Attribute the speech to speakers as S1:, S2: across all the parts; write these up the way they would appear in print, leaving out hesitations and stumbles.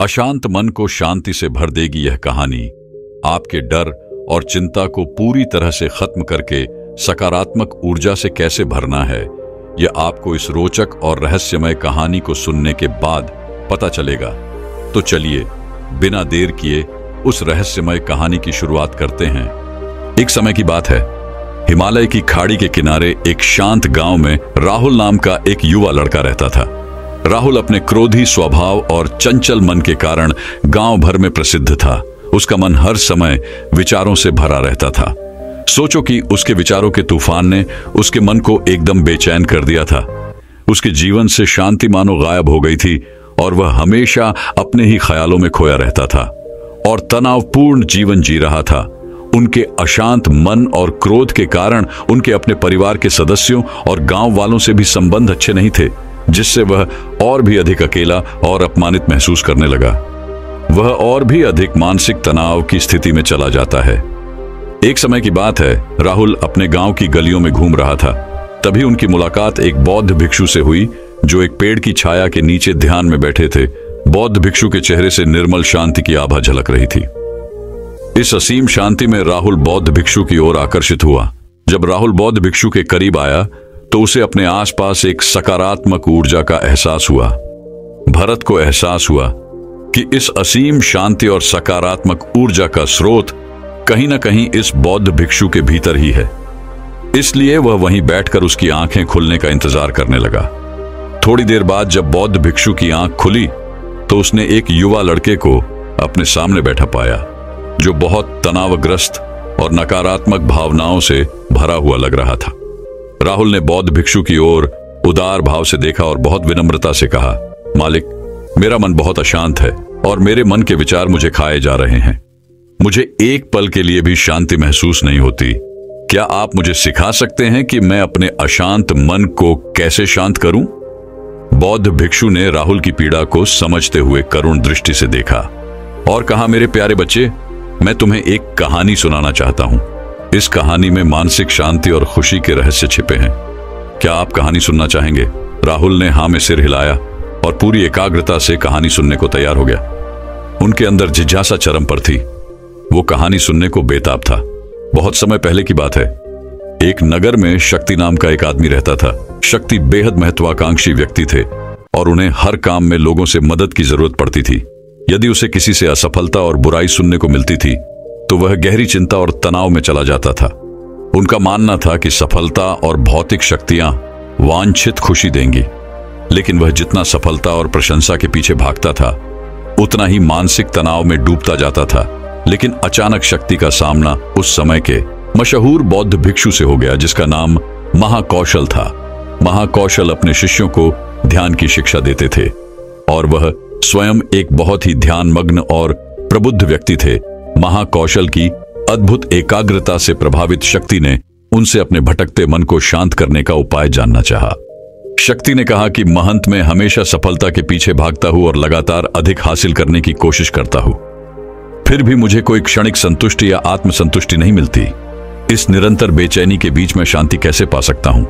S1: अशांत मन को शांति से भर देगी यह कहानी। आपके डर और चिंता को पूरी तरह से खत्म करके सकारात्मक ऊर्जा से कैसे भरना है, यह आपको इस रोचक और रहस्यमय कहानी को सुनने के बाद पता चलेगा। तो चलिए बिना देर किए उस रहस्यमय कहानी की शुरुआत करते हैं। एक समय की बात है, हिमालय की खाड़ी के किनारे एक शांत गांव में राहुल नाम का एक युवा लड़का रहता था। राहुल अपने क्रोधी स्वभाव और चंचल मन के कारण गांव भर में प्रसिद्ध था। उसका मन हर समय विचारों से भरा रहता था। सोचो कि उसके विचारों के तूफान ने उसके मन को एकदम बेचैन कर दिया था। उसके जीवन से शांति मानो गायब हो गई थी और वह हमेशा अपने ही ख्यालों में खोया रहता था और तनावपूर्ण जीवन जी रहा था। उनके अशांत मन और क्रोध के कारण उनके अपने परिवार के सदस्यों और गांव वालों से भी संबंध अच्छे नहीं थे, जिससे वह और भी अधिक अकेला और अपमानित महसूस करने लगा। वह और भी अधिक मानसिक तनाव की स्थिति में चला जाता है। एक समय की बात है, राहुल अपने गांव की गलियों में घूम रहा था। तभी उनकी मुलाकात एक बौद्ध भिक्षु से हुई, जो एक पेड़ की छाया के नीचे ध्यान में बैठे थे। बौद्ध भिक्षु के चेहरे से निर्मल शांति की आभा झलक रही थी। इस असीम शांति में राहुल बौद्ध भिक्षु की ओर आकर्षित हुआ। जब राहुल बौद्ध भिक्षु के करीब आया तो उसे अपने आसपास एक सकारात्मक ऊर्जा का एहसास हुआ। भरत को एहसास हुआ कि इस असीम शांति और सकारात्मक ऊर्जा का स्रोत कहीं न कहीं इस बौद्ध भिक्षु के भीतर ही है। इसलिए वह वहीं बैठकर उसकी आंखें खुलने का इंतजार करने लगा। थोड़ी देर बाद जब बौद्ध भिक्षु की आंख खुली तो उसने एक युवा लड़के को अपने सामने बैठा पाया, जो बहुत तनावग्रस्त और नकारात्मक भावनाओं से भरा हुआ लग रहा था। राहुल ने बौद्ध भिक्षु की ओर उदार भाव से देखा और बहुत विनम्रता से कहा, मालिक, मेरा मन बहुत अशांत है और मेरे मन के विचार मुझे खाए जा रहे हैं। मुझे एक पल के लिए भी शांति महसूस नहीं होती। क्या आप मुझे सिखा सकते हैं कि मैं अपने अशांत मन को कैसे शांत करूं? बौद्ध भिक्षु ने राहुल की पीड़ा को समझते हुए करुण दृष्टि से देखा और कहा, मेरे प्यारे बच्चे, मैं तुम्हें एक कहानी सुनाना चाहता हूं। इस कहानी में मानसिक शांति और खुशी के रहस्य छिपे हैं। क्या आप कहानी सुनना चाहेंगे? राहुल ने हाँ में सिर हिलाया और पूरी एकाग्रता से कहानी सुनने को तैयार हो गया। उनके अंदर जिज्ञासा चरम पर थी। वो कहानी सुनने को बेताब था। बहुत समय पहले की बात है। एक नगर में शक्ति नाम का एक आदमी रहता था। शक्ति बेहद महत्वाकांक्षी व्यक्ति थे और उन्हें हर काम में लोगों से मदद की जरूरत पड़ती थी। यदि उसे किसी से असफलता और बुराई सुनने को मिलती थी तो वह गहरी चिंता और तनाव में चला जाता था। उनका मानना था कि सफलता और भौतिक शक्तियां वांछित खुशी देंगी, लेकिन वह जितना सफलता और प्रशंसा के पीछे भागता था उतना ही मानसिक तनाव में डूबता जाता था। लेकिन अचानक शक्ति का सामना उस समय के मशहूर बौद्ध भिक्षु से हो गया, जिसका नाम महाकौशल था। महाकौशल अपने शिष्यों को ध्यान की शिक्षा देते थे और वह स्वयं एक बहुत ही ध्यानमग्न और प्रबुद्ध व्यक्ति थे। महाकौशल की अद्भुत एकाग्रता से प्रभावित शक्ति ने उनसे अपने भटकते मन को शांत करने का उपाय जानना चाहा। शक्ति ने कहा कि महंत मैं हमेशा सफलता के पीछे भागता हूं और लगातार अधिक हासिल करने की कोशिश करता हूं, फिर भी मुझे कोई क्षणिक संतुष्टि या आत्मसंतुष्टि नहीं मिलती। इस निरंतर बेचैनी के बीच मैं शांति कैसे पा सकता हूं?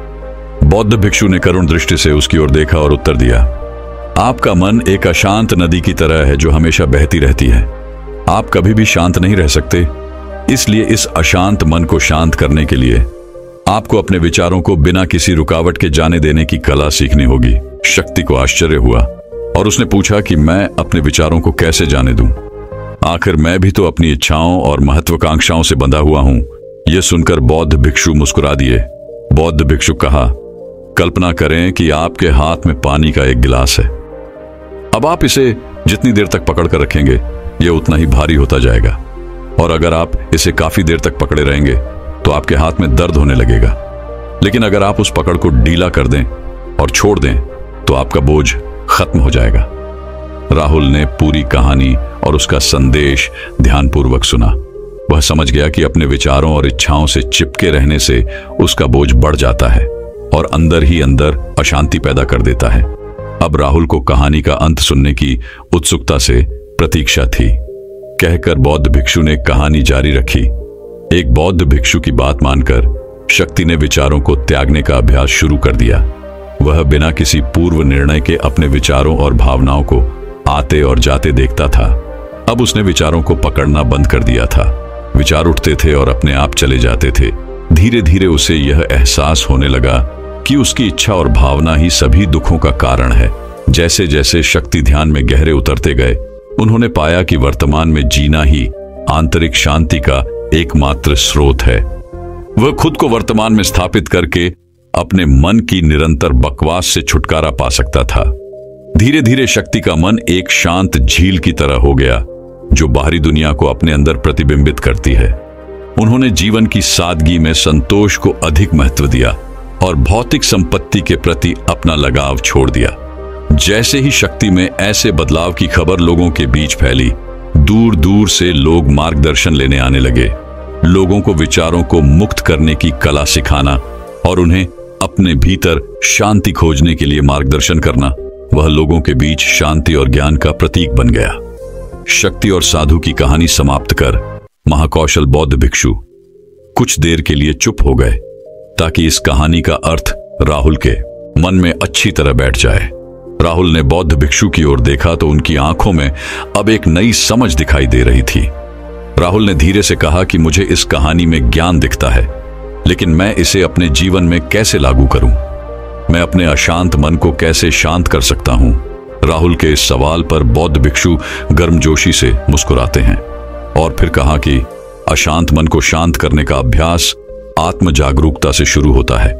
S1: बौद्ध भिक्षु ने करुण दृष्टि से उसकी ओर देखा और उत्तर दिया, आपका मन एक अशांत नदी की तरह है जो हमेशा बहती रहती है। आप कभी भी शांत नहीं रह सकते। इसलिए इस अशांत मन को शांत करने के लिए आपको अपने विचारों को बिना किसी रुकावट के जाने देने की कला सीखनी होगी। शक्ति को आश्चर्य हुआ और उसने पूछा कि मैं अपने विचारों को कैसे जाने दूं? आखिर मैं भी तो अपनी इच्छाओं और महत्वाकांक्षाओं से बंधा हुआ हूं। यह सुनकर बौद्ध भिक्षु मुस्कुरा दिए। बौद्ध भिक्षु कहा, कल्पना करें कि आपके हाथ में पानी का एक गिलास है। अब आप इसे जितनी देर तक पकड़ कर रखेंगे यह उतना ही भारी होता जाएगा, और अगर आप इसे काफी देर तक पकड़े रहेंगे तो आपके हाथ में दर्द होने लगेगा। लेकिन अगर आप उस पकड़ को ढीला कर दें और छोड़ दें तो आपका बोझ खत्म हो जाएगा। राहुल ने पूरी कहानी और उसका संदेश ध्यानपूर्वक सुना। वह समझ गया कि अपने विचारों और इच्छाओं से चिपके रहने से उसका बोझ बढ़ जाता है और अंदर ही अंदर अशांति पैदा कर देता है। अब राहुल को कहानी का अंत सुनने की उत्सुकता से प्रतीक्षा थी। कहकर बौद्ध भिक्षु ने कहानी जारी रखी। एक बौद्ध भिक्षु की बात मानकर शक्ति ने विचारों को त्यागने का अभ्यास शुरू कर दिया। वह बिना किसी पूर्व निर्णय के अपने विचारों और भावनाओं को आते और जाते देखता था। अब उसने विचारों को पकड़ना बंद कर दिया था। विचार उठते थे और अपने आप चले जाते थे। धीरे धीरे उसे यह एहसास होने लगा कि उसकी इच्छा और भावना ही सभी दुखों का कारण है। जैसे जैसे शक्ति ध्यान में गहरे उतरते गए, उन्होंने पाया कि वर्तमान में जीना ही आंतरिक शांति का एकमात्र स्रोत है। वह खुद को वर्तमान में स्थापित करके अपने मन की निरंतर बकवास से छुटकारा पा सकता था। धीरे धीरे शक्ति का मन एक शांत झील की तरह हो गया, जो बाहरी दुनिया को अपने अंदर प्रतिबिंबित करती है। उन्होंने जीवन की सादगी में संतोष को अधिक महत्व दिया और भौतिक संपत्ति के प्रति अपना लगाव छोड़ दिया। जैसे ही शक्ति में ऐसे बदलाव की खबर लोगों के बीच फैली, दूर दूर से लोग मार्गदर्शन लेने आने लगे। लोगों को विचारों को मुक्त करने की कला सिखाना और उन्हें अपने भीतर शांति खोजने के लिए मार्गदर्शन करना, वह लोगों के बीच शांति और ज्ञान का प्रतीक बन गया। शक्ति और साधु की कहानी समाप्त कर महाकौशल बौद्ध भिक्षु कुछ देर के लिए चुप हो गए, ताकि इस कहानी का अर्थ राहुल के मन में अच्छी तरह बैठ जाए। राहुल ने बौद्ध भिक्षु की ओर देखा तो उनकी आंखों में अब एक नई समझ दिखाई दे रही थी। राहुल ने धीरे से कहा कि मुझे इस कहानी में ज्ञान दिखता है, लेकिन मैं इसे अपने जीवन में कैसे लागू करूं? मैं अपने अशांत मन को कैसे शांत कर सकता हूं? राहुल के इस सवाल पर बौद्ध भिक्षु गर्मजोशी से मुस्कुराते हैं और फिर कहा कि अशांत मन को शांत करने का अभ्यास आत्म जागरूकता से शुरू होता है।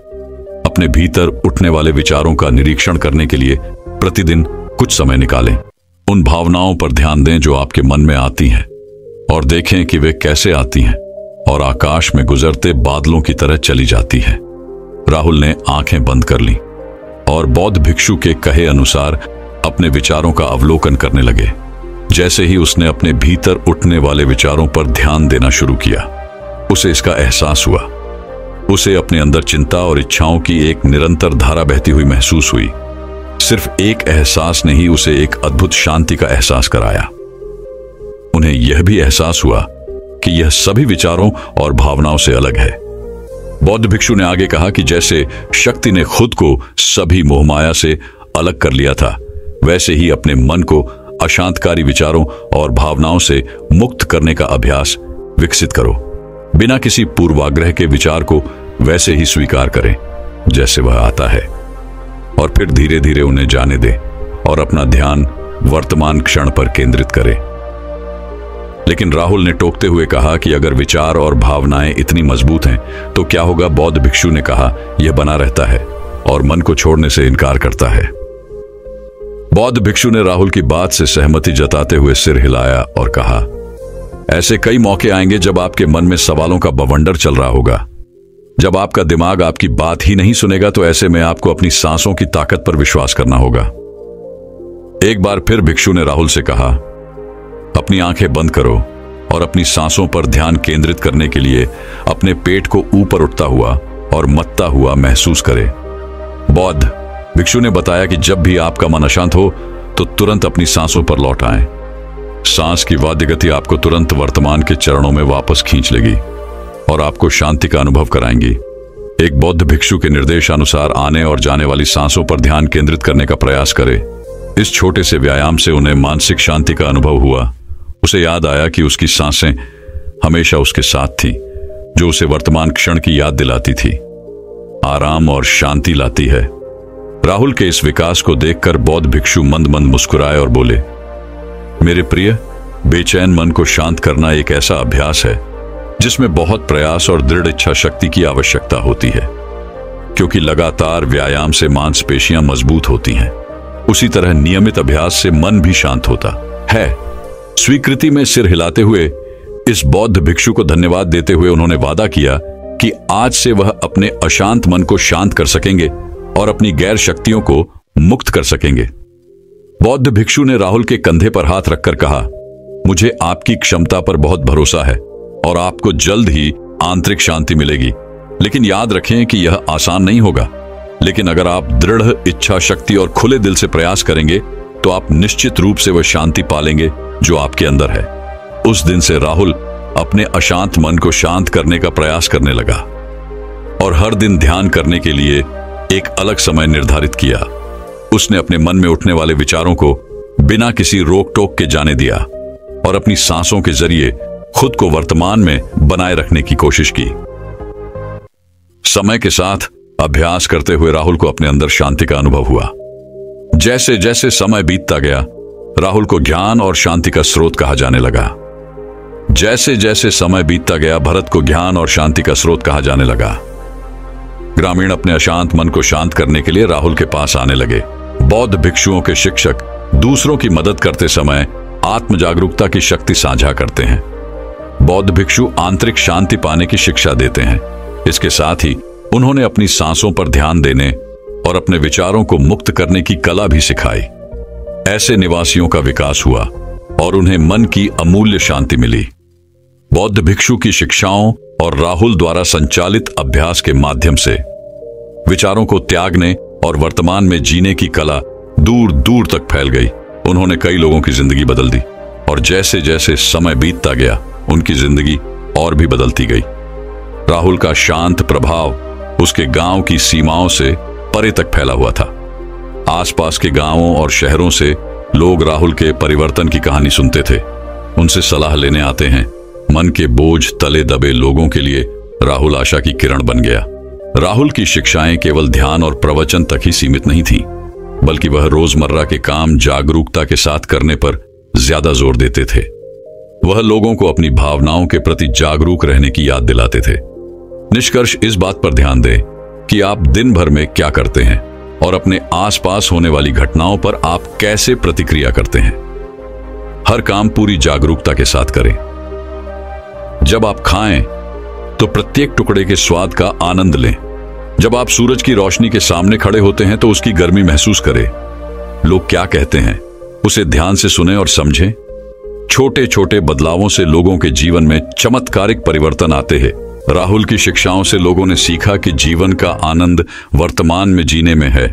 S1: अपने भीतर उठने वाले विचारों का निरीक्षण करने के लिए प्रतिदिन कुछ समय निकालें। उन भावनाओं पर ध्यान दें जो आपके मन में आती हैं और देखें कि वे कैसे आती हैं और आकाश में गुजरते बादलों की तरह चली जाती हैं। राहुल ने आंखें बंद कर लीं और बौद्ध भिक्षु के कहे अनुसार अपने विचारों का अवलोकन करने लगे। जैसे ही उसने अपने भीतर उठने वाले विचारों पर ध्यान देना शुरू किया, उसे इसका एहसास हुआ। उसे अपने अंदर चिंता और इच्छाओं की एक निरंतर धारा बहती हुई महसूस हुई। सिर्फ एक एहसास ने ही उसे एक अद्भुत शांति का एहसास कराया। उन्हें यह भी एहसास हुआ कि यह सभी विचारों और भावनाओं से अलग है। बौद्ध भिक्षु ने आगे कहा कि जैसे शक्ति ने खुद को सभी मोहमाया से अलग कर लिया था, वैसे ही अपने मन को अशांतकारी विचारों और भावनाओं से मुक्त करने का अभ्यास विकसित करो। बिना किसी पूर्वाग्रह के विचार को वैसे ही स्वीकार करें जैसे वह आता है, और फिर धीरे धीरे उन्हें जाने दें और अपना ध्यान वर्तमान क्षण पर केंद्रित करें। लेकिन राहुल ने टोकते हुए कहा कि अगर विचार और भावनाएं इतनी मजबूत हैं तो क्या होगा? बौद्ध भिक्षु ने कहा, यह बना रहता है और मन को छोड़ने से इनकार करता है। बौद्ध भिक्षु ने राहुल की बात से सहमति जताते हुए सिर हिलाया और कहा, ऐसे कई मौके आएंगे जब आपके मन में सवालों का बवंडर चल रहा होगा। जब आपका दिमाग आपकी बात ही नहीं सुनेगा तो ऐसे में आपको अपनी सांसों की ताकत पर विश्वास करना होगा। एक बार फिर भिक्षु ने राहुल से कहा, अपनी आंखें बंद करो और अपनी सांसों पर ध्यान केंद्रित करने के लिए अपने पेट को ऊपर उठता हुआ और मत्ता हुआ महसूस करें। बौद्ध भिक्षु ने बताया कि जब भी आपका मन अशांत हो तो तुरंत अपनी सांसों पर लौट आएं। सांस की वाद्य गति आपको तुरंत वर्तमान के चरणों में वापस खींच लेगी और आपको शांति का अनुभव कराएंगी। एक बौद्ध भिक्षु के निर्देशानुसार आने और जाने वाली सांसों पर ध्यान केंद्रित करने का प्रयास करें। इस छोटे से व्यायाम से उन्हें मानसिक शांति का अनुभव हुआ। उसे याद आया कि उसकी सांसें हमेशा उसके साथ थीं, जो उसे वर्तमान क्षण की याद दिलाती थी, आराम और शांति लाती है। राहुल के इस विकास को देखकर बौद्ध भिक्षु मंद मंद मुस्कुराए और बोले, मेरे प्रिय, बेचैन मन को शांत करना एक ऐसा अभ्यास है जिसमें बहुत प्रयास और दृढ़ इच्छा शक्ति की आवश्यकता होती है, क्योंकि लगातार व्यायाम से मांसपेशियां मजबूत होती हैं। उसी तरह नियमित अभ्यास से मन भी शांत होता है। स्वीकृति में सिर हिलाते हुए इस बौद्ध भिक्षु को धन्यवाद देते हुए उन्होंने वादा किया कि आज से वह अपने अशांत मन को शांत कर सकेंगे और अपनी गैर शक्तियों को मुक्त कर सकेंगे। बौद्ध भिक्षु ने राहुल के कंधे पर हाथ रखकर कहा, मुझे आपकी क्षमता पर बहुत भरोसा है और आपको जल्द ही आंतरिक शांति मिलेगी। लेकिन याद रखें कि यह आसान नहीं होगा, लेकिन अगर आप दृढ़ इच्छा शक्ति और खुले दिल से प्रयास करेंगे तो आप निश्चित रूप से वह शांति पालेंगे जो आपके अंदर है। उस दिन से राहुल अपने अशांत मन को शांत करने का प्रयास करने लगा और हर दिन ध्यान करने के लिए एक अलग समय निर्धारित किया। उसने अपने मन में उठने वाले विचारों को बिना किसी रोक टोक के जाने दिया और अपनी सांसों के जरिए खुद को वर्तमान में बनाए रखने की कोशिश की। समय के साथ अभ्यास करते हुए राहुल को अपने अंदर शांति का अनुभव हुआ। जैसे जैसे समय बीतता गया, राहुल को ज्ञान और शांति का स्रोत कहा जाने लगा। जैसे जैसे समय बीतता गया, भरत को ज्ञान और शांति का स्रोत कहा जाने लगा। ग्रामीण अपने अशांत मन को शांत करने के लिए राहुल के पास आने लगे। बौद्ध भिक्षुओं के शिक्षक दूसरों की मदद करते समय आत्म जागरूकता की शक्ति साझा करते हैं। बौद्ध भिक्षु आंतरिक शांति पाने की शिक्षा देते हैं। इसके साथ ही उन्होंने अपनी सांसों पर ध्यान देने और अपने विचारों को मुक्त करने की कला भी सिखाई। ऐसे निवासियों का विकास हुआ और उन्हें मन की अमूल्य शांति मिली। बौद्ध भिक्षु की शिक्षाओं और राहुल द्वारा संचालित अभ्यास के माध्यम से विचारों को त्यागने और वर्तमान में जीने की कला दूर दूर तक फैल गई। उन्होंने कई लोगों की जिंदगी बदल दी और जैसे जैसे समय बीतता गया, उनकी जिंदगी और भी बदलती गई। राहुल का शांत प्रभाव उसके गांव की सीमाओं से परे तक फैला हुआ था। आसपास के गांवों और शहरों से लोग राहुल के परिवर्तन की कहानी सुनते थे, उनसे सलाह लेने आते हैं। मन के बोझ तले दबे लोगों के लिए राहुल आशा की किरण बन गया। राहुल की शिक्षाएं केवल ध्यान और प्रवचन तक ही सीमित नहीं थीं, बल्कि वह रोजमर्रा के काम जागरूकता के साथ करने पर ज्यादा जोर देते थे। वह लोगों को अपनी भावनाओं के प्रति जागरूक रहने की याद दिलाते थे। निष्कर्ष इस बात पर ध्यान दें कि आप दिन भर में क्या करते हैं और अपने आसपास होने वाली घटनाओं पर आप कैसे प्रतिक्रिया करते हैं। हर काम पूरी जागरूकता के साथ करें। जब आप खाएं तो प्रत्येक टुकड़े के स्वाद का आनंद लें। जब आप सूरज की रोशनी के सामने खड़े होते हैं तो उसकी गर्मी महसूस करें। लोग क्या कहते हैं उसे ध्यान से सुनें और समझें। छोटे छोटे बदलावों से लोगों के जीवन में चमत्कारिक परिवर्तन आते हैं। राहुल की शिक्षाओं से लोगों ने सीखा कि जीवन का आनंद वर्तमान में जीने में है।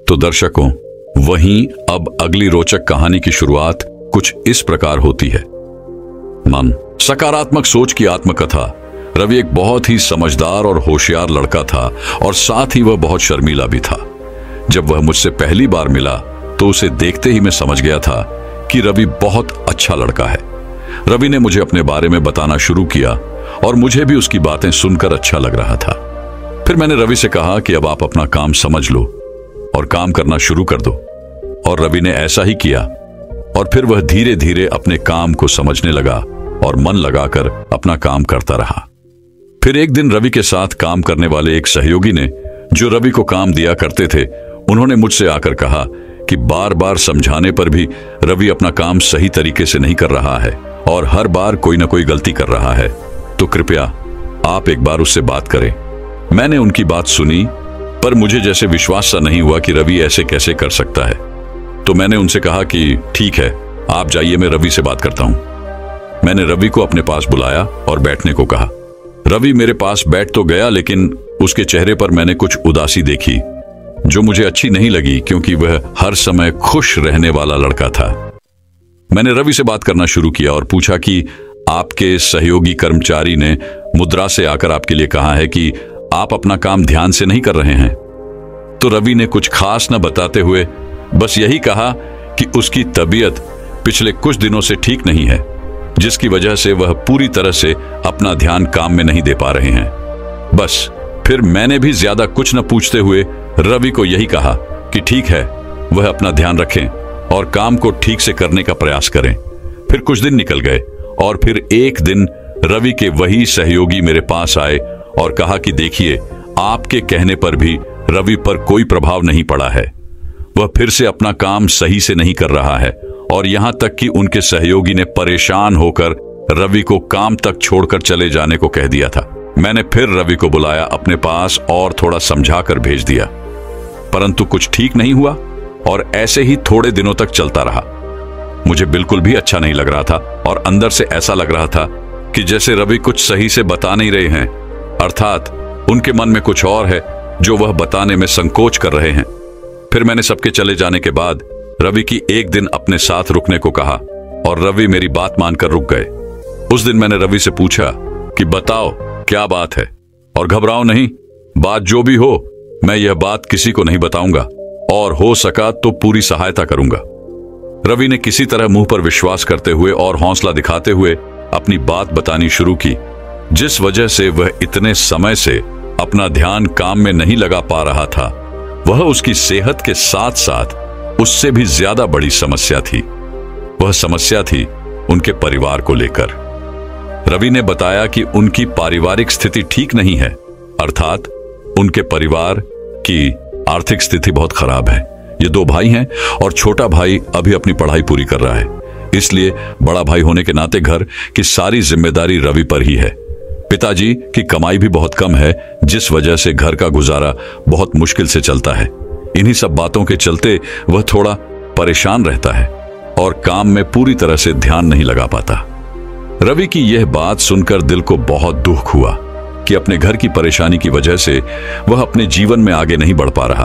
S1: तो दर्शकों, वहीं अब अगली रोचक कहानी की शुरुआत कुछ इस प्रकार होती है। मन सकारात्मक सोच की आत्मकथा। रवि एक बहुत ही समझदार और होशियार लड़का था और साथ ही वह बहुत शर्मीला भी था। जब वह मुझसे पहली बार मिला तो उसे देखते ही मैं समझ गया था कि रवि बहुत अच्छा लड़का है। रवि ने मुझे अपने बारे में बताना शुरू किया और मुझे भी उसकी बातें सुनकर अच्छा लग रहा था। फिर मैंने रवि से कहा कि अब आप अपना काम समझ लो और काम करना शुरू कर दो, और रवि ने ऐसा ही किया। और फिर वह धीरे धीरे अपने काम को समझने लगा और मन लगाकर अपना काम करता रहा। फिर एक दिन रवि के साथ काम करने वाले एक सहयोगी ने, जो रवि को काम दिया करते थे, उन्होंने मुझसे आकर कहा कि बार बार समझाने पर भी रवि अपना काम सही तरीके से नहीं कर रहा है और हर बार कोई ना कोई गलती कर रहा है, तो कृपया आप एक बार उससे बात करें। मैंने उनकी बात सुनी, पर मुझे जैसे विश्वास सा नहीं हुआ कि रवि ऐसे कैसे कर सकता है। तो मैंने उनसे कहा कि ठीक है, आप जाइए, मैं रवि से बात करता हूं। मैंने रवि को अपने पास बुलाया और बैठने को कहा। रवि मेरे पास बैठ तो गया, लेकिन उसके चेहरे पर मैंने कुछ उदासी देखी जो मुझे अच्छी नहीं लगी, क्योंकि वह हर समय खुश रहने वाला लड़का था। मैंने रवि से बात करना शुरू किया और पूछा कि आपके सहयोगी कर्मचारी ने मुद्रा से आकर आपके लिए कहा है कि आप अपना काम ध्यान से नहीं कर रहे हैं। तो रवि ने कुछ खास न बताते हुए बस यही कहा कि उसकी तबीयत पिछले कुछ दिनों से ठीक नहीं है, जिसकी वजह से वह पूरी तरह से अपना ध्यान काम में नहीं दे पा रहे हैं। बस फिर मैंने भी ज्यादा कुछ न पूछते हुए रवि को यही कहा कि ठीक है, वह अपना ध्यान रखें और काम को ठीक से करने का प्रयास करें। फिर कुछ दिन निकल गए और फिर एक दिन रवि के वही सहयोगी मेरे पास आए और कहा कि देखिए, आपके कहने पर भी रवि पर कोई प्रभाव नहीं पड़ा है। वह फिर से अपना काम सही से नहीं कर रहा है और यहां तक कि उनके सहयोगी ने परेशान होकर रवि को काम तक छोड़कर चले जाने को कह दिया था। मैंने फिर रवि को बुलाया अपने पास और थोड़ा समझाकर भेज दिया, परंतु कुछ ठीक नहीं हुआ और ऐसे ही थोड़े दिनों तक चलता रहा। मुझे बिल्कुल भी अच्छा नहीं लग रहा था और अंदर से ऐसा लग रहा था कि जैसे रवि कुछ सही से बता नहीं रहे हैं, अर्थात उनके मन में कुछ और है जो वह बताने में संकोच कर रहे हैं। फिर मैंने सबके चले जाने के बाद रवि की एक दिन अपने साथ रुकने को कहा और रवि मेरी बात मानकर रुक गए। उस दिन मैंने रवि से पूछा कि बताओ क्या बात है, और घबराओ नहीं, बात जो भी हो मैं यह बात किसी को नहीं बताऊंगा और हो सका तो पूरी सहायता करूंगा। रवि ने किसी तरह मुंह पर विश्वास करते हुए और हौसला दिखाते हुए अपनी बात बतानी शुरू की, जिस वजह से वह इतने समय से अपना ध्यान काम में नहीं लगा पा रहा था, वह उसकी सेहत के साथ साथ उससे भी ज्यादा बड़ी समस्या थी। वह समस्या थी उनके परिवार को लेकर। रवि ने बताया कि उनकी पारिवारिक स्थिति ठीक नहीं है, अर्थात उनके परिवार की आर्थिक स्थिति बहुत खराब है। ये 2 भाई हैं और छोटा भाई अभी अपनी पढ़ाई पूरी कर रहा है, इसलिए बड़ा भाई होने के नाते घर की सारी जिम्मेदारी रवि पर ही है। पिताजी की कमाई भी बहुत कम है, जिस वजह से घर का गुजारा बहुत मुश्किल से चलता है। इन्हीं सब बातों के चलते वह थोड़ा परेशान रहता है और काम में पूरी तरह से ध्यान नहीं लगा पाता। रवि की यह बात सुनकर दिल को बहुत दुख हुआ कि अपने घर की परेशानी की वजह से वह अपने जीवन में आगे नहीं बढ़ पा रहा,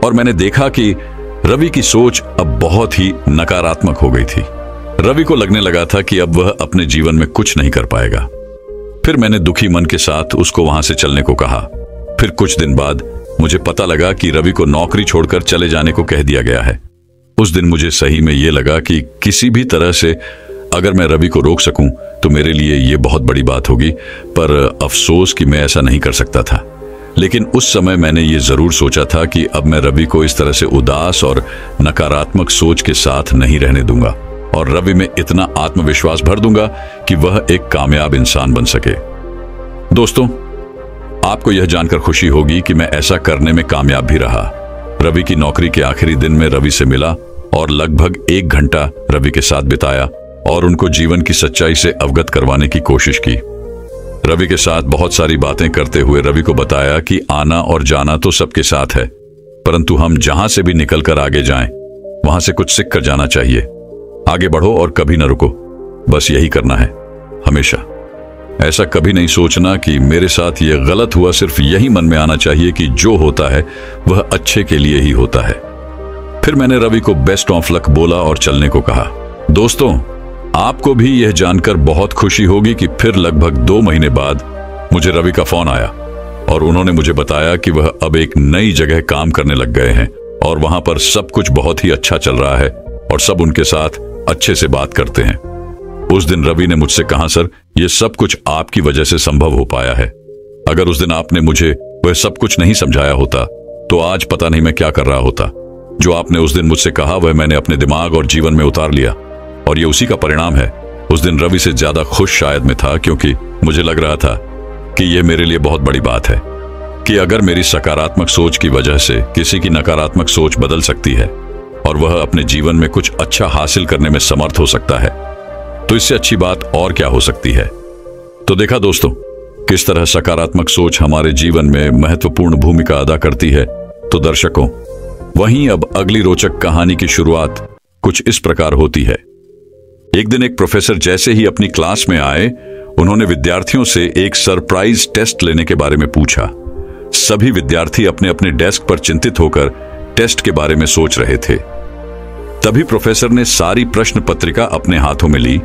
S1: और मैंने देखा कि रवि की सोच अब बहुत ही नकारात्मक हो गई थी। रवि को लगने लगा था कि अब वह अपने जीवन में कुछ नहीं कर पाएगा। फिर मैंने दुखी मन के साथ उसको वहां से चलने को कहा। फिर कुछ दिन बाद मुझे पता लगा कि रवि को नौकरी छोड़कर चले जाने को कह दिया गया है। उस दिन मुझे सही में यह लगा कि किसी भी तरह से अगर मैं रवि को रोक सकूं तो मेरे लिए यह बहुत बड़ी बात होगी, पर अफसोस कि मैं ऐसा नहीं कर सकता था। लेकिन उस समय मैंने ये जरूर सोचा था कि अब मैं रवि को इस तरह से उदास और नकारात्मक सोच के साथ नहीं रहने दूंगा और रवि में इतना आत्मविश्वास भर दूंगा कि वह एक कामयाब इंसान बन सके। दोस्तों, आपको यह जानकर खुशी होगी कि मैं ऐसा करने में कामयाब भी रहा। रवि की नौकरी के आखिरी दिन में रवि से मिला और लगभग 1 घंटा रवि के साथ बिताया और उनको जीवन की सच्चाई से अवगत करवाने की कोशिश की। रवि के साथ बहुत सारी बातें करते हुए रवि को बताया कि आना और जाना तो सबके साथ है, परंतु हम जहां से भी निकलकर आगे जाएं, वहां से कुछ सीख कर जाना चाहिए। आगे बढ़ो और कभी न रुको, बस यही करना है हमेशा। ऐसा कभी नहीं सोचना कि मेरे साथ यह गलत हुआ, सिर्फ यही मन में आना चाहिए कि जो होता है वह अच्छे के लिए ही होता है। फिर मैंने रवि को बेस्ट ऑफ लक बोला और चलने को कहा। दोस्तों, आपको भी यह जानकर बहुत खुशी होगी कि फिर लगभग 2 महीने बाद मुझे रवि का फोन आया और उन्होंने मुझे बताया कि वह अब एक नई जगह काम करने लग गए हैं और वहां पर सब कुछ बहुत ही अच्छा चल रहा है और सब उनके साथ अच्छे से बात करते हैं। उस दिन रवि ने मुझसे कहा, सर, यह सब कुछ आपकी वजह से संभव हो पाया है। अगर उस दिन आपने मुझे वह सब कुछ नहीं समझाया होता तो आज पता नहीं मैं क्या कर रहा होता। जो आपने उस दिन मुझसे कहा वह मैंने अपने दिमाग और जीवन में उतार लिया और ये उसी का परिणाम है। उस दिन रवि से ज्यादा खुश शायद मैं था, क्योंकि मुझे लग रहा था कि यह मेरे लिए बहुत बड़ी बात है कि अगर मेरी सकारात्मक सोच की वजह से किसी की नकारात्मक सोच बदल सकती है और वह अपने जीवन में कुछ अच्छा हासिल करने में समर्थ हो सकता है, तो इससे अच्छी बात और क्या हो सकती है। तो देखा दोस्तों, किस तरह सकारात्मक सोच हमारे जीवन में महत्वपूर्ण भूमिका अदा करती है। तो दर्शकों, वहीं अब अगली रोचक कहानी की शुरुआत कुछ इस प्रकार होती है। एक दिन एक प्रोफेसर जैसे ही अपनी क्लास में आए, उन्होंने विद्यार्थियों से एक सरप्राइज टेस्ट लेने के बारे में पूछा। सभी विद्यार्थी अपने अपने डेस्क पर चिंतित होकर टेस्ट के बारे में सोच रहे थे। तभी प्रोफेसर ने सारी प्रश्न पत्रिका अपने हाथों में ली।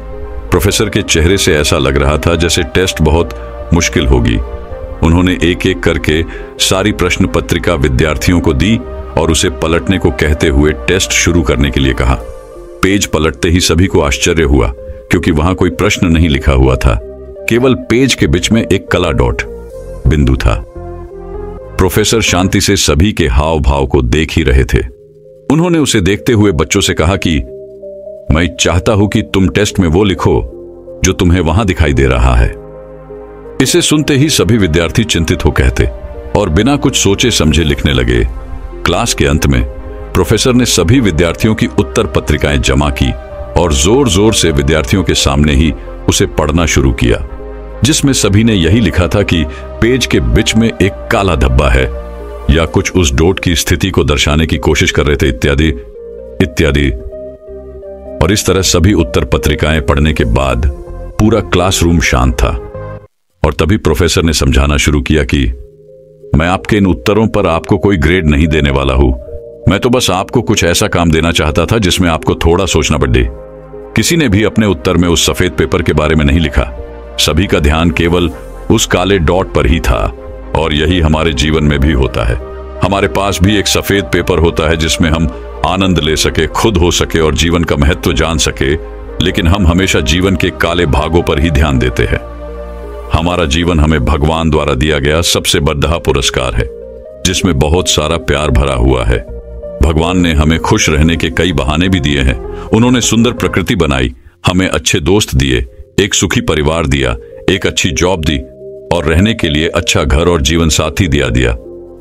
S1: प्रोफेसर के चेहरे से ऐसा लग रहा था जैसे टेस्ट बहुत मुश्किल होगी। उन्होंने एक एक करके सारी प्रश्न पत्रिका विद्यार्थियों को दी और उसे पलटने को कहते हुए टेस्ट शुरू करने के लिए कहा। पेज पलटते ही सभी को आश्चर्य हुआ, क्योंकि वहां कोई प्रश्न नहीं लिखा हुआ था, केवल पेज के बीच में एक काला डॉट बिंदु था। प्रोफेसर शांति से सभी के हाव भाव को देख ही रहे थे। उन्होंने उसे देखते हुए बच्चों से कहा कि मैं चाहता हूं कि तुम टेस्ट में वो लिखो जो तुम्हें वहां दिखाई दे रहा है। इसे सुनते ही सभी विद्यार्थी चिंतित हो कहते और बिना कुछ सोचे समझे लिखने लगे। क्लास के अंत में प्रोफेसर ने सभी विद्यार्थियों की उत्तर पत्रिकाएं जमा की और जोर जोर से विद्यार्थियों के सामने ही उसे पढ़ना शुरू किया, जिसमें सभी ने यही लिखा था कि पेज के बीच में एक काला धब्बा है या कुछ उस डॉट की स्थिति को दर्शाने की कोशिश कर रहे थे, इत्यादि इत्यादि। और इस तरह सभी उत्तर पत्रिकाएं पढ़ने के बाद पूरा क्लासरूम शांत था और तभी प्रोफेसर ने समझाना शुरू किया कि मैं आपके इन उत्तरों पर आपको कोई ग्रेड नहीं देने वाला हूं। मैं तो बस आपको कुछ ऐसा काम देना चाहता था जिसमें आपको थोड़ा सोचना पड़े। किसी ने भी अपने उत्तर में उस सफेद पेपर के बारे में नहीं लिखा। सभी का ध्यान केवल उस काले डॉट पर ही था और यही हमारे जीवन में भी होता है। हमारे पास भी एक सफेद पेपर होता है जिसमें हम आनंद ले सके, खुद हो सके और जीवन का महत्व जान सके, लेकिन हम हमेशा जीवन के काले भागों पर ही ध्यान देते हैं। हमारा जीवन हमें भगवान द्वारा दिया गया सबसे बड़ा पुरस्कार है, जिसमें बहुत सारा प्यार भरा हुआ है। भगवान ने हमें खुश रहने के कई बहाने भी दिए हैं। उन्होंने सुंदर प्रकृति बनाई, हमें अच्छे दोस्त दिए, एक सुखी परिवार दिया, एक अच्छी जॉब दी और रहने के लिए अच्छा घर और जीवन साथी दिया।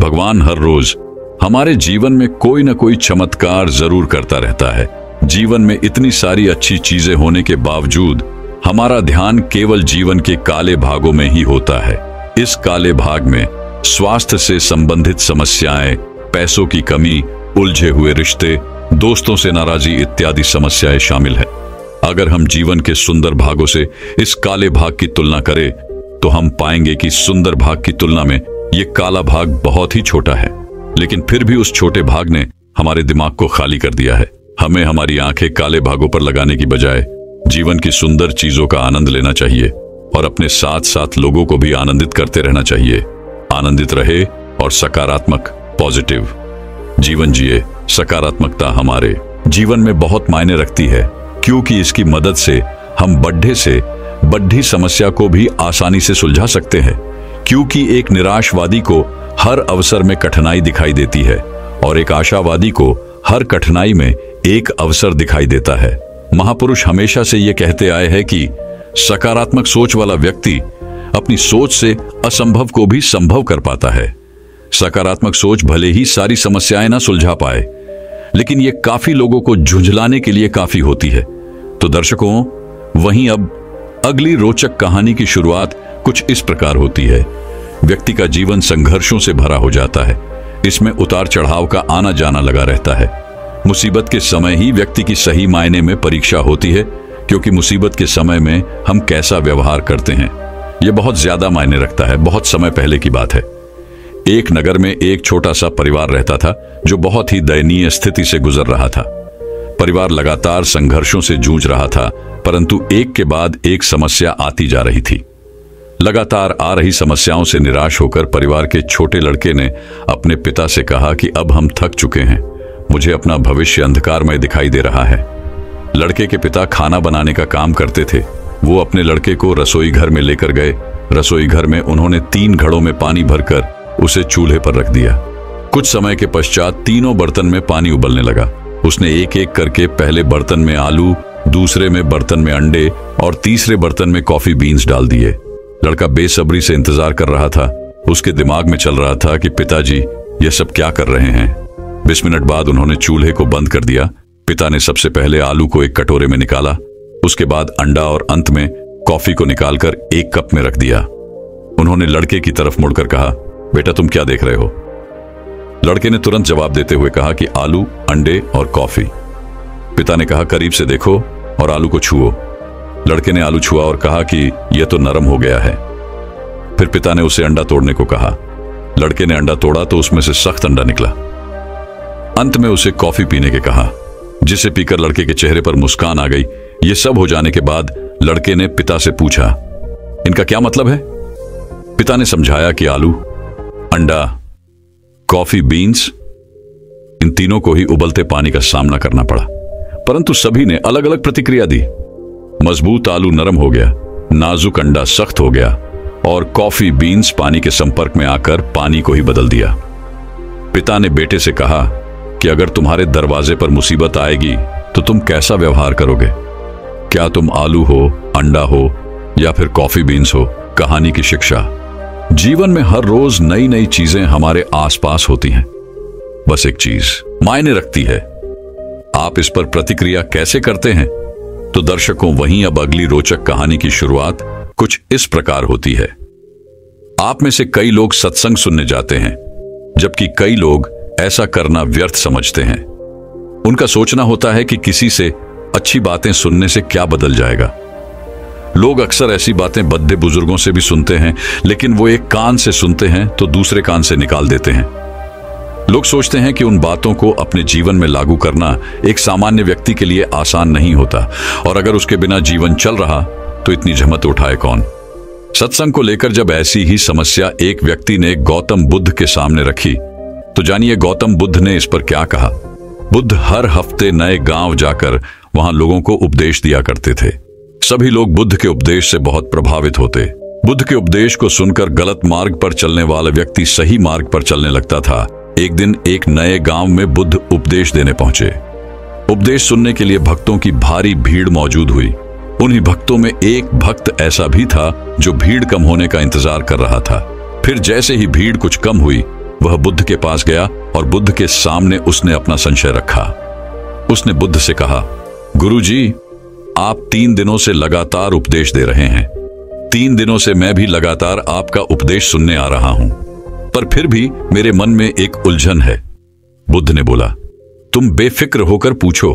S1: भगवान हर रोज हमारे जीवन में कोई ना कोई चमत्कार जरूर करता रहता है। जीवन में इतनी सारी अच्छी चीजें होने के बावजूद हमारा ध्यान केवल जीवन के काले भागों में ही होता है। इस काले भाग में स्वास्थ्य से संबंधित समस्याएं, पैसों की कमी, उलझे हुए रिश्ते, दोस्तों से नाराजगी इत्यादि समस्याएं शामिल है। अगर हम जीवन के सुंदर भागों से इस काले भाग की तुलना करें तो हम पाएंगे कि सुंदर भाग की तुलना में ये काला भाग बहुत ही छोटा है, लेकिन फिर भी उस छोटे भाग ने हमारे दिमाग को खाली कर दिया है। हमें हमारी आंखें काले भागों पर लगाने की बजाय जीवन की सुंदर चीजों का आनंद लेना चाहिए और अपने साथ साथ लोगों को भी आनंदित करते रहना चाहिए। आनंदित रहे और सकारात्मक पॉजिटिव जीवन जिए। सकारात्मकता हमारे जीवन में बहुत मायने रखती है, क्योंकि इसकी मदद से हम बड्ढे से बड्ढी समस्या को भी आसानी से सुलझा सकते हैं। क्योंकि एक निराशवादी को हर अवसर में कठिनाई दिखाई देती है और एक आशावादी को हर कठिनाई में एक अवसर दिखाई देता है। महापुरुष हमेशा से ये कहते आए हैं कि सकारात्मक सोच वाला व्यक्ति अपनी सोच से असंभव को भी संभव कर पाता है। सकारात्मक सोच भले ही सारी समस्याएं ना सुलझा पाए, लेकिन ये काफी लोगों को झुंझलाने के लिए काफी होती है। तो दर्शकों, वहीं अब अगली रोचक कहानी की शुरुआत कुछ इस प्रकार होती है। व्यक्ति का जीवन संघर्षों से भरा हो जाता है। इसमें उतार चढ़ाव का आना जाना लगा रहता है। मुसीबत के समय ही व्यक्ति की सही मायने में परीक्षा होती है, क्योंकि मुसीबत के समय में हम कैसा व्यवहार करते हैं यह बहुत ज्यादा मायने रखता है। बहुत समय पहले की बात है। एक नगर में एक छोटा सा परिवार रहता था जो बहुत ही दयनीय स्थिति से गुजर रहा था। परिवार लगातार संघर्षों से जूझ रहा था, परंतु एक के बाद एक समस्या आती जा रही थी। लगातार आ रही समस्याओं से निराश होकर परिवार के छोटे लड़के ने अपने पिता से कहा कि अब हम थक चुके हैं, मुझे अपना भविष्य अंधकारमय दिखाई दे रहा है। लड़के के पिता खाना बनाने का काम करते थे। वो अपने लड़के को रसोई घर में लेकर गए। रसोई घर में उन्होंने 3 घड़ों में पानी भरकर उसे चूल्हे पर रख दिया। कुछ समय के पश्चात तीनों बर्तन में पानी उबलने लगा। उसने एक एक करके पहले बर्तन में आलू, दूसरे में बर्तन में अंडे और तीसरे बर्तन में कॉफी बीन्स डाल दिए। लड़का बेसब्री से इंतजार कर रहा था। उसके दिमाग में चल रहा था कि पिताजी ये सब क्या कर रहे हैं। 20 मिनट बाद उन्होंने चूल्हे को बंद कर दिया। पिता ने सबसे पहले आलू को एक कटोरे में निकाला, उसके बाद अंडा और अंत में कॉफी को निकालकर एक कप में रख दिया। उन्होंने लड़के की तरफ मुड़कर कहा, बेटा तुम क्या देख रहे हो? लड़के ने तुरंत जवाब देते हुए कहा कि आलू, अंडे और कॉफी। पिता ने कहा, करीब से देखो और आलू को छुओ। लड़के ने आलू छुआ और कहा कि यह तो नरम हो गया है। फिर पिता ने उसे अंडा तोड़ने को कहा। लड़के ने अंडा तोड़ा तो उसमें से सख्त अंडा निकला। अंत में उसे कॉफी पीने के कहा, जिसे पीकर लड़के के चेहरे पर मुस्कान आ गई। यह सब हो जाने के बाद लड़के ने पिता से पूछा, इनका क्या मतलब है? पिता ने समझाया कि आलू, अंडा, कॉफी बीन्स, इन तीनों को ही उबलते पानी का सामना करना पड़ा, परंतु सभी ने अलग अलग प्रतिक्रिया दी। मजबूत आलू नरम हो गया, नाजुक अंडा सख्त हो गया और कॉफी बीन्स पानी के संपर्क में आकर पानी को ही बदल दिया। पिता ने बेटे से कहा कि अगर तुम्हारे दरवाजे पर मुसीबत आएगी तो तुम कैसा व्यवहार करोगे? क्या तुम आलू हो, अंडा हो या फिर कॉफी बीन्स हो? कहानी की शिक्षा। जीवन में हर रोज नई नई चीजें हमारे आसपास होती हैं। बस एक चीज मायने रखती है, आप इस पर प्रतिक्रिया कैसे करते हैं। तो दर्शकों, वहीं अब अगली रोचक कहानी की शुरुआत कुछ इस प्रकार होती है। आप में से कई लोग सत्संग सुनने जाते हैं, जबकि कई लोग ऐसा करना व्यर्थ समझते हैं। उनका सोचना होता है कि किसी से अच्छी बातें सुनने से क्या बदल जाएगा। लोग अक्सर ऐसी बातें बद्दे बुजुर्गों से भी सुनते हैं, लेकिन वो एक कान से सुनते हैं तो दूसरे कान से निकाल देते हैं। लोग सोचते हैं कि उन बातों को अपने जीवन में लागू करना एक सामान्य व्यक्ति के लिए आसान नहीं होता, और अगर उसके बिना जीवन चल रहा तो इतनी झमत उठाए कौन। सत्संग को लेकर जब ऐसी ही समस्या एक व्यक्ति ने गौतम बुद्ध के सामने रखी, तो जानिए गौतम बुद्ध ने इस पर क्या कहा। बुद्ध हर हफ्ते नए गांव जाकर वहां लोगों को उपदेश दिया करते थे। सभी लोग बुद्ध के उपदेश से बहुत प्रभावित होते। बुद्ध के उपदेश को सुनकर गलत मार्ग पर चलने वाला व्यक्ति सही मार्ग पर चलने लगता था। एक दिन एक नए गांव में बुद्ध उपदेश देने पहुंचे। उपदेश सुनने के लिए भक्तों की भारी भीड़ मौजूद हुई। उन्हीं भक्तों में एक भक्त ऐसा भी था जो भीड़ कम होने का इंतजार कर रहा था। फिर जैसे ही भीड़ कुछ कम हुई, वह बुद्ध के पास गया और बुद्ध के सामने उसने अपना संशय रखा। उसने बुद्ध से कहा, गुरुजी, आप 3 दिनों से लगातार उपदेश दे रहे हैं। 3 दिनों से मैं भी लगातार आपका उपदेश सुनने आ रहा हूं, पर फिर भी मेरे मन में एक उलझन है। बुद्ध ने बोला, तुम बेफिक्र होकर पूछो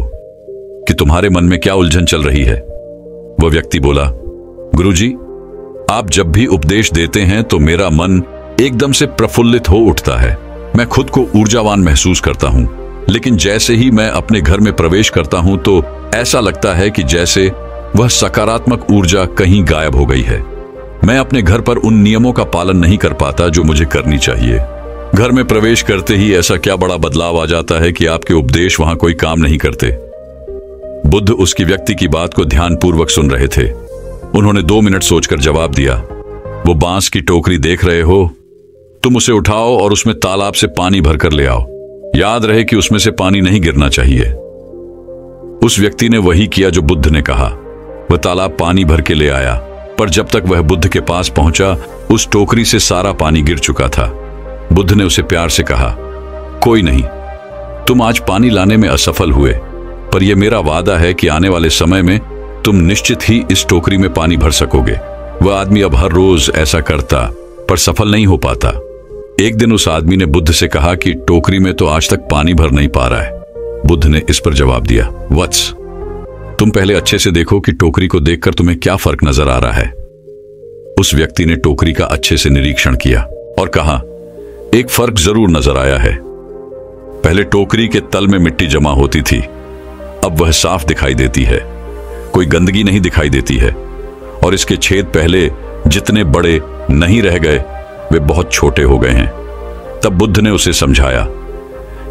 S1: कि तुम्हारे मन में क्या उलझन चल रही है। वह व्यक्ति बोला, गुरुजी, आप जब भी उपदेश देते हैं तो मेरा मन एकदम से प्रफुल्लित हो उठता है। मैं खुद को ऊर्जावान महसूस करता हूं, लेकिन जैसे ही मैं अपने घर में प्रवेश करता हूं तो ऐसा लगता है कि जैसे वह सकारात्मक ऊर्जा कहीं गायब हो गई है। मैं अपने घर पर उन नियमों का पालन नहीं कर पाता जो मुझे करनी चाहिए। घर में प्रवेश करते ही ऐसा क्या बड़ा बदलाव आ जाता है कि आपके उपदेश वहां कोई काम नहीं करते। बुद्ध उसकी व्यक्ति की बात को ध्यानपूर्वक सुन रहे थे। उन्होंने 2 मिनट सोचकर जवाब दिया, वो बांस की टोकरी देख रहे हो? तुम उसे उठाओ और उसमें तालाब से पानी भरकर ले आओ। याद रहे कि उसमें से पानी नहीं गिरना चाहिए। उस व्यक्ति ने वही किया जो बुद्ध ने कहा। वह तालाब पानी भर के ले आया, पर जब तक वह बुद्ध के पास पहुंचा, उस टोकरी से सारा पानी गिर चुका था। बुद्ध ने उसे प्यार से कहा, कोई नहीं, तुम आज पानी लाने में असफल हुए, पर यह मेरा वादा है कि आने वाले समय में तुम निश्चित ही इस टोकरी में पानी भर सकोगे। वह आदमी अब हर रोज ऐसा करता, पर सफल नहीं हो पाता। एक दिन उस आदमी ने बुद्ध से कहा कि टोकरी में तो आज तक पानी भर नहीं पा रहा है। बुद्ध ने इस पर जवाब दिया, वत्स, तुम पहले अच्छे से देखो कि टोकरी को देखकर तुम्हें क्या फर्क नजर आ रहा है। उस व्यक्ति ने टोकरी का अच्छे से निरीक्षण किया और कहा, एक फर्क जरूर नजर आया है। पहले टोकरी के तल में मिट्टी जमा होती थी, अब वह साफ दिखाई देती है। कोई गंदगी नहीं दिखाई देती है और इसके छेद पहले जितने बड़े नहीं रह गए, वे बहुत छोटे हो गए हैं। तब बुद्ध ने उसे समझाया,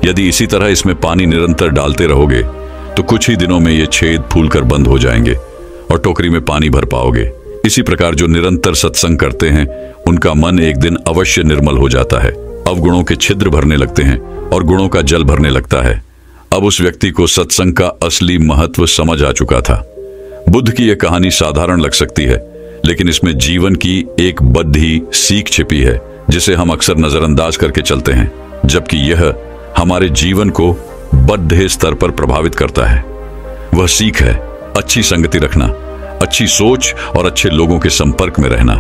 S1: यदि इसी तरह इसमें पानी निरंतर डालते रहोगे तो कुछ ही दिनों में ये छेद फूलकर बंद हो जाएंगे और टोकरी में पानी भर पाओगे। इसी प्रकार जो निरंतर सत्संग करते हैं, उनका मन एक दिन अवश्य निर्मल हो जाता है। अवगुणों के छिद्र भरने लगते हैं और गुणों का जल भरने लगता है। अब उस व्यक्ति को सत्संग का असली महत्व समझ आ चुका था। बुद्ध की यह कहानी साधारण लग सकती है, लेकिन इसमें जीवन की एक बद्धी सीख छिपी है जिसे हम अक्सर नजरअंदाज करके चलते हैं, जबकि यह हमारे जीवन को बद्ध स्तर पर प्रभावित करता है। वह सीख है अच्छी संगति रखना, अच्छी सोच और अच्छे लोगों के संपर्क में रहना।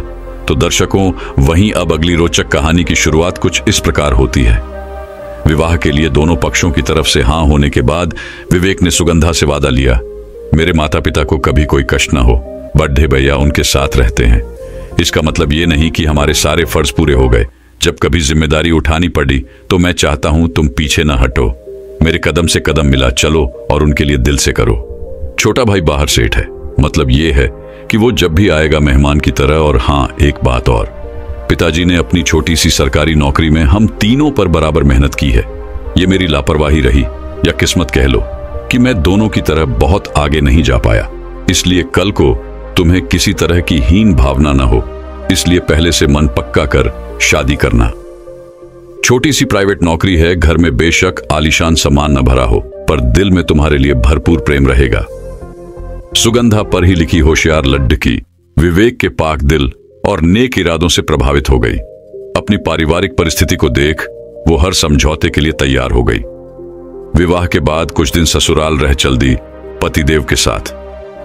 S1: तो दर्शकों, वहीं अब अगली रोचक कहानी की शुरुआत कुछ इस प्रकार होती है। विवाह के लिए दोनों पक्षों की तरफ से हाँ होने के बाद विवेक ने सुगंधा से वादा लिया, मेरे माता पिता को कभी कोई कष्ट ना हो, बड्ढे भैया उनके साथ रहते हैं। इसका मतलब ये नहीं कि हमारे सारे फर्ज पूरे हो गए। जब कभी जिम्मेदारी उठानी पड़ी तो मैं चाहता हूं तुम पीछे ना हटो, मेरे कदम से कदम मिला चलो और उनके लिए दिल से करो। छोटा भाई बाहर सेठ है, मतलब ये है कि वो जब भी आएगा मेहमान की तरह। और हाँ, एक बात और, पिताजी ने अपनी छोटी सी सरकारी नौकरी में हम तीनों पर बराबर मेहनत की है। ये मेरी लापरवाही रही या किस्मत कह लो कि मैं दोनों की तरह बहुत आगे नहीं जा पाया। इसलिए कल को तुम्हें किसी तरह की हीन भावना न हो, इसलिए पहले से मन पक्का कर शादी करना। छोटी सी प्राइवेट नौकरी है, घर में बेशक आलीशान सामान न भरा हो, पर दिल में तुम्हारे लिए भरपूर प्रेम रहेगा। सुगंधा पर ही लिखी होशियार लड्डकी विवेक के पाक दिल और नेक इरादों से प्रभावित हो गई। अपनी पारिवारिक परिस्थिति को देख वो हर समझौते के लिए तैयार हो गई। विवाह के बाद कुछ दिन ससुराल रह चल दी पतिदेव के साथ।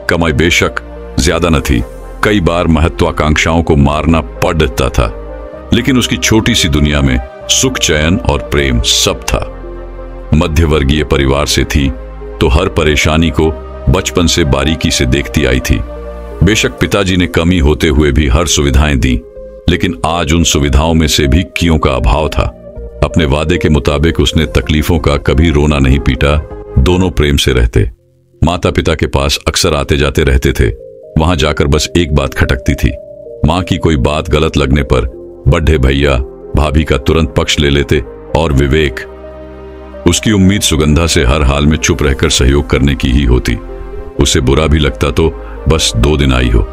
S1: कमाई बेशक ज्यादा न थी, कई बार महत्वाकांक्षाओं को मारना पड़ता था, लेकिन उसकी छोटी सी दुनिया में सुख, चैन और प्रेम सब था। मध्यवर्गीय परिवार से थी तो हर परेशानी को बचपन से बारीकी से देखती आई थी। बेशक पिताजी ने कमी होते हुए भी हर सुविधाएं दी, लेकिन आज उन सुविधाओं में से भी कियों का अभाव था। अपने वादे के मुताबिक उसने तकलीफों का कभी रोना नहीं पीटा। दोनों प्रेम से रहते, माता पिता के पास अक्सर आते जाते रहते थे। वहां जाकर बस एक बात खटकती थी, मां की कोई बात गलत लगने पर बड्ढे भैया भाभी का तुरंत पक्ष ले लेते और विवेक उसकी उम्मीद सुगंधा से हर हाल में चुप रहकर सहयोग करने की ही होती। उसे बुरा भी लगता तो बस 2 दिन आई हो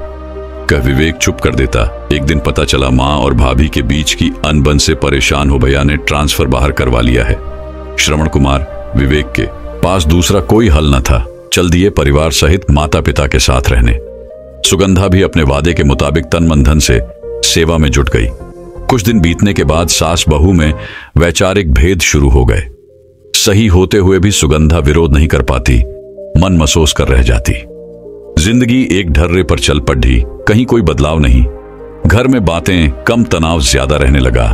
S1: कह विवेक चुप कर देता। एक दिन पता चला माँ और भाभी के बीच की अनबन से परेशान हो भैया ने ट्रांसफर बाहर करवा लिया है। श्रवण कुमार विवेक के पास दूसरा कोई हल न था। चल दिए परिवार सहित माता पिता के साथ रहने। सुगंधा भी अपने वादे के मुताबिक तन मन धन से सेवा में जुट गई। कुछ दिन बीतने के बाद सास बहू में वैचारिक भेद शुरू हो गए। सही होते हुए भी सुगंधा विरोध नहीं कर पाती, मन मसोस कर रह जाती। जिंदगी एक ढर्रे पर चल पड़ी, कहीं कोई बदलाव नहीं। घर में बातें कम, तनाव ज्यादा रहने लगा।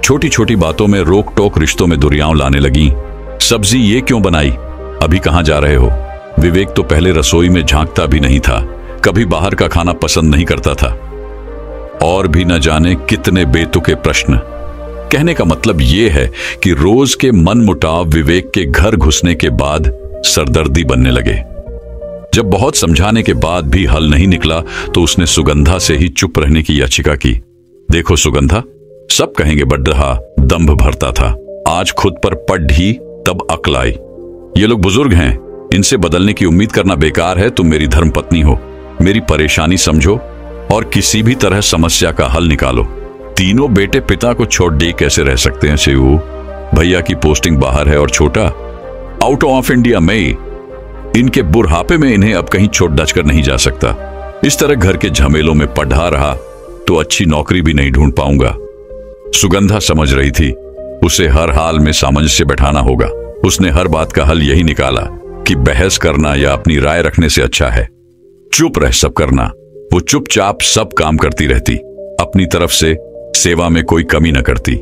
S1: छोटी छोटी बातों में रोक टोक रिश्तों में दुरियां लाने लगी। सब्जी ये क्यों बनाई, अभी कहां जा रहे हो। विवेक तो पहले रसोई में झांकता भी नहीं था, कभी बाहर का खाना पसंद नहीं करता था। और भी न जाने कितने बेतुके प्रश्न। कहने का मतलब यह है कि रोज के मनमुटाव विवेक के घर घुसने के बाद सरदर्दी बनने लगे। जब बहुत समझाने के बाद भी हल नहीं निकला तो उसने सुगंधा से ही चुप रहने की याचिका की। देखो सुगंधा, सब कहेंगे बड्ढा दंभ भरता था, आज खुद पर पड़ ही तब अक्ल आई। ये लोग बुजुर्ग हैं, इनसे बदलने की उम्मीद करना बेकार है। तुम मेरी धर्मपत्नी हो, मेरी परेशानी समझो और किसी भी तरह समस्या का हल निकालो। तीनों बेटे पिता को छोड़ दे कैसे रह सकते हैं शिवू। भैया की पोस्टिंग बाहर है और छोटा आउट ऑफ इंडिया में। इनके बुढ़ापे में इन्हें अब कहीं छोड़ डच कर नहीं जा सकता। इस तरह घर के झमेलों में पढ़ा रहा तो अच्छी नौकरी भी नहीं ढूंढ पाऊंगा। सुगंधा समझ रही थी उसे हर हाल में सामंजस्य बैठाना होगा। उसने हर बात का हल यही निकाला कि बहस करना या अपनी राय रखने से अच्छा है चुप रह सब करना। वो चुपचाप सब काम करती रहती, अपनी तरफ से सेवा में कोई कमी न करती।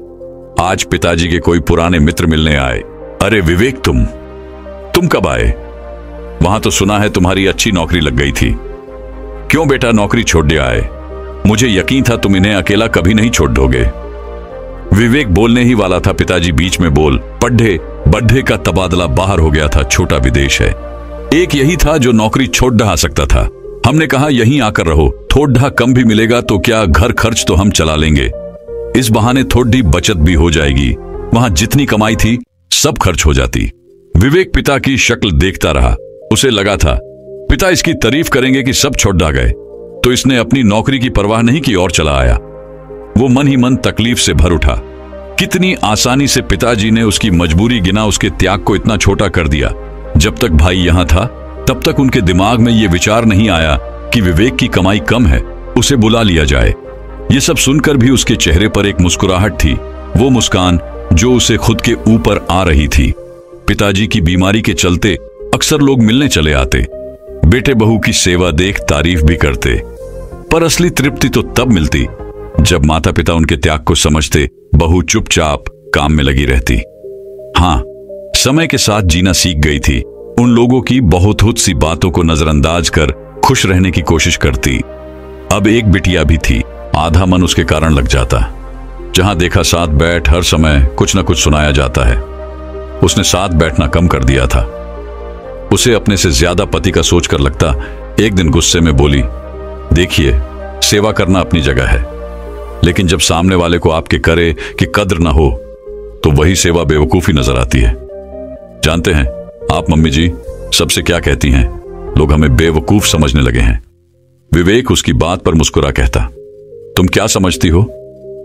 S1: आज पिताजी के कोई पुराने मित्र मिलने आए। अरे विवेक, तुम कब आए? वहां तो सुना है तुम्हारी अच्छी नौकरी लग गई थी। क्यों बेटा नौकरी छोड़ने आए? मुझे यकीन था तुम इन्हें अकेला कभी नहीं छोड़ दोगे। विवेक बोलने ही वाला था, पिताजी बीच में बोल पढ़े। बड्ढे का तबादला बाहर हो गया था, छोटा विदेश है। एक यही था जो नौकरी छोड़ ढहा सकता था। हमने कहा यहीं आकर रहो, थोड़ा कम भी मिलेगा तो क्या, घर खर्च तो हम चला लेंगे। इस बहाने थोड़ी बचत भी हो जाएगी। वहां जितनी कमाई थी सब खर्च हो जाती। विवेक पिता की शक्ल देखता रहा। उसे लगा था पिता इसकी तारीफ करेंगे कि सब छोड़ डा गए, तो इसने अपनी नौकरी की परवाह नहीं की और चला आया। वो मन ही मन तकलीफ से भर उठा। कितनी आसानी से पिताजी ने उसकी मजबूरी गिना उसके त्याग को इतना छोटा कर दिया। जब तक भाई यहां था तब तक उनके दिमाग में यह विचार नहीं आया कि विवेक की कमाई कम है, उसे बुला लिया जाए। ये सब सुनकर भी उसके चेहरे पर एक मुस्कुराहट थी, वो मुस्कान जो उसे खुद के ऊपर आ रही थी। पिताजी की बीमारी के चलते अक्सर लोग मिलने चले आते, बेटे बहू की सेवा देख तारीफ भी करते, पर असली तृप्ति तो तब मिलती जब माता पिता उनके त्याग को समझते। बहू चुपचाप काम में लगी रहती। हाँ, समय के साथ जीना सीख गई थी। उन लोगों की बहुत सी बातों को नजरअंदाज कर खुश रहने की कोशिश करती। अब एक बिटिया भी थी, आधा मन उसके कारण लग जाता। जहां देखा साथ बैठ, हर समय कुछ न कुछ सुनाया जाता है। उसने साथ बैठना कम कर दिया था। उसे अपने से ज्यादा पति का सोचकर लगता। एक दिन गुस्से में बोली, देखिए सेवा करना अपनी जगह है, लेकिन जब सामने वाले को आपके करे कि कद्र ना हो तो वही सेवा बेवकूफी नजर आती है। जानते हैं आप मम्मी जी सबसे क्या कहती हैं? लोग हमें बेवकूफ समझने लगे हैं। विवेक उसकी बात पर मुस्कुरा कहता, तुम क्या समझती हो?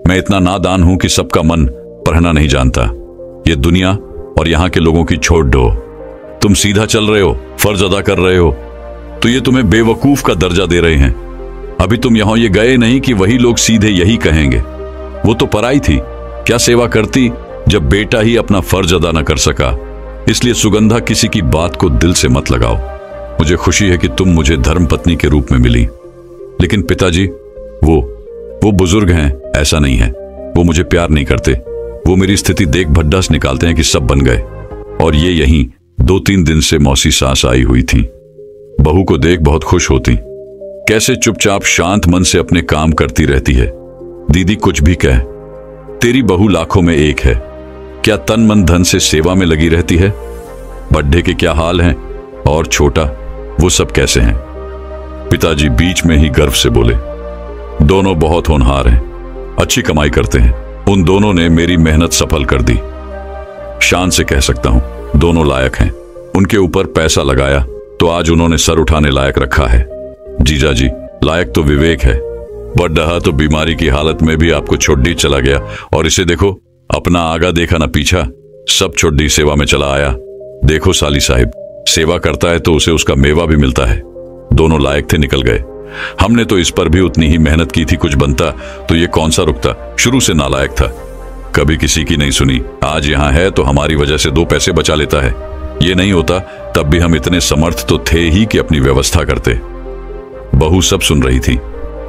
S1: मैं इतना नादान हूं कि सबका मन पढ़ना नहीं जानता। ये दुनिया और यहां के लोगों की छोड़ दो। तुम सीधा चल रहे हो, फर्ज अदा कर रहे हो, तो ये तुम्हें बेवकूफ का दर्जा दे रहे हैं। अभी तुम यहां ये गए नहीं कि वही लोग सीधे यही कहेंगे। वो तो पराई थी, क्या सेवा करती जब बेटा ही अपना फर्ज अदा न कर सका। इसलिए सुगंधा किसी की बात को दिल से मत लगाओ। मुझे खुशी है कि तुम मुझे धर्मपत्नी के रूप में मिली, लेकिन पिताजी वो बुजुर्ग हैं, ऐसा नहीं है। वो मुझे प्यार नहीं करते। वो मेरी स्थिति देख भड्डास निकालते हैं कि सब बन गए। और ये यहीं 2-3 दिन से मौसी सास आई हुई थी। बहू को देख बहुत खुश होती, कैसे चुपचाप शांत मन से अपने काम करती रहती है। दीदी कुछ भी कह, तेरी बहू लाखों में एक है। क्या तन मन धन से सेवा में लगी रहती है। बड्ढे के क्या हाल हैं और छोटा, वो सब कैसे हैं? पिताजी बीच में ही गर्व से बोले, दोनों बहुत होनहार हैं, अच्छी कमाई करते हैं। उन दोनों ने मेरी मेहनत सफल कर दी। शान से कह सकता हूं दोनों लायक हैं। उनके ऊपर पैसा लगाया तो आज उन्होंने सर उठाने लायक रखा है। जीजा जी, लायक तो विवेक है, बड्डहा तो बीमारी की हालत में भी आपको छोड़ चला गया, और इसे देखो, अपना आगा देखा ना पीछा, सब छोड़ सेवा में चला आया। देखो साली साहिब, सेवा करता है तो उसे उसका मेवा भी मिलता है। दोनों लायक थे, निकल गए। हमने तो इस पर भी उतनी ही मेहनत की थी, कुछ बनता तो ये कौन सा रुकता, शुरू से नालायक था, कभी किसी की नहीं सुनी। आज यहाँ है तो हमारी वजह से 2 पैसे बचा लेता है। ये नहीं होता तब भी हम इतने समर्थ तो थे ही कि अपनी व्यवस्था करते। बहू सब सुन रही थी,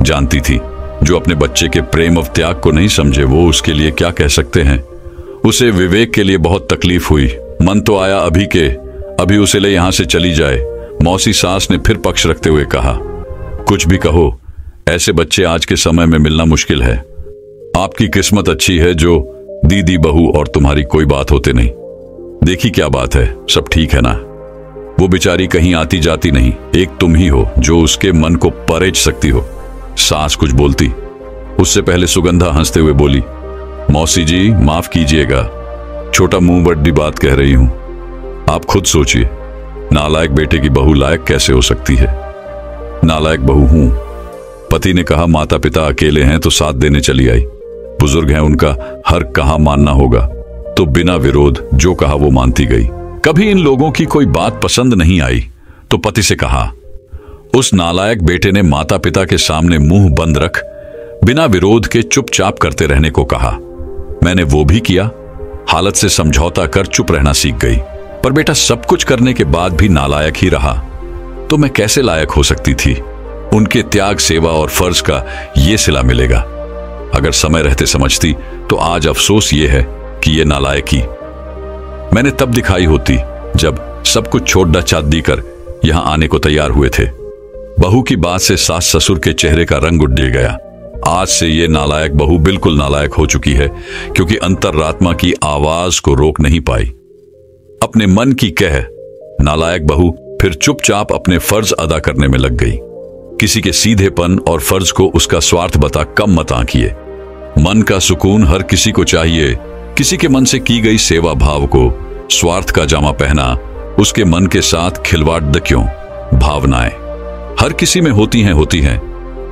S1: जानती थी। जो अपने बच्चे के प्रेम और त्याग को नहीं समझे वो उसके लिए क्या कह सकते हैं। उसे विवेक के लिए बहुत तकलीफ हुई। मन तो आया अभी उसे ले यहां से चली जाए। मौसी सास ने फिर पक्ष रखते हुए कहा, कुछ भी कहो, ऐसे बच्चे आज के समय में मिलना मुश्किल है। आपकी किस्मत अच्छी है जो दीदी बहू और तुम्हारी कोई बात होते नहीं। देखी क्या बात है, सब ठीक है ना। वो बेचारी कहीं आती जाती नहीं, एक तुम ही हो जो उसके मन को परेज सकती हो। सास कुछ बोलती, उससे पहले सुगंधा हंसते हुए बोली, मौसी जी माफ कीजिएगा, छोटा मुंह बड़ी बात कह रही हूं। आप खुद सोचिए, नालायक बेटे की बहू लायक कैसे हो सकती है। नालायक बहू हूं। पति ने कहा माता पिता अकेले हैं तो साथ देने चली आई। बुजुर्ग हैं, उनका हर कहा मानना होगा, तो बिना विरोध जो कहा वो मानती गई। कभी इन लोगों की कोई बात पसंद नहीं आई तो पति से कहा। उस नालायक बेटे ने माता पिता के सामने मुंह बंद रख बिना विरोध के चुपचाप करते रहने को कहा। मैंने वो भी किया, हालत से समझौता कर चुप रहना सीख गई। पर बेटा सब कुछ करने के बाद भी नालायक ही रहा, तो मैं कैसे लायक हो सकती थी। उनके त्याग, सेवा और फर्ज का ये सिला मिलेगा। अगर समय रहते समझती तो आज अफसोस ये है कि ये नालायकी मैंने तब दिखाई होती जब सब कुछ छोड़ डाचादी कर यहां आने को तैयार हुए थे। बहू की बात से सास ससुर के चेहरे का रंग उड़ गया। आज से ये नालायक बहू बिल्कुल नालायक हो चुकी है, क्योंकि अंतरात्मा की आवाज को रोक नहीं पाई। अपने मन की कह नालायक बहू फिर चुपचाप अपने फर्ज अदा करने में लग गई। किसी के सीधेपन और फर्ज को उसका स्वार्थ बता कम मत आंकिए। मन का सुकून हर किसी को चाहिए। किसी के मन से की गई सेवा भाव को स्वार्थ का जामा पहना, उसके मन के साथ खिलवाड़ क्यों। भावनाएं हर किसी में होती हैं,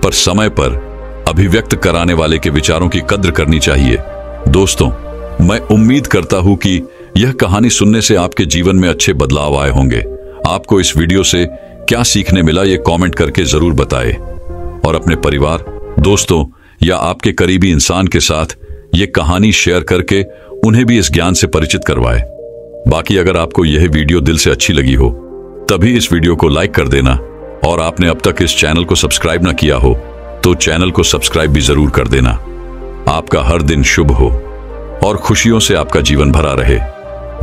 S1: पर समय पर अभिव्यक्त कराने वाले के विचारों की कद्र करनी चाहिए। दोस्तों, मैं उम्मीद करता हूं कि यह कहानी सुनने से आपके जीवन में अच्छे बदलाव आए होंगे। आपको इस वीडियो से क्या सीखने मिला ये कमेंट करके जरूर बताएं, और अपने परिवार, दोस्तों या आपके करीबी इंसान के साथ ये कहानी शेयर करके उन्हें भी इस ज्ञान से परिचित करवाएं। बाकी अगर आपको यह वीडियो दिल से अच्छी लगी हो तभी इस वीडियो को लाइक कर देना, और आपने अब तक इस चैनल को सब्सक्राइब ना किया हो तो चैनल को सब्सक्राइब भी जरूर कर देना। आपका हर दिन शुभ हो और खुशियों से आपका जीवन भरा रहे।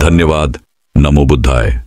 S1: धन्यवाद। नमो बुद्धाय।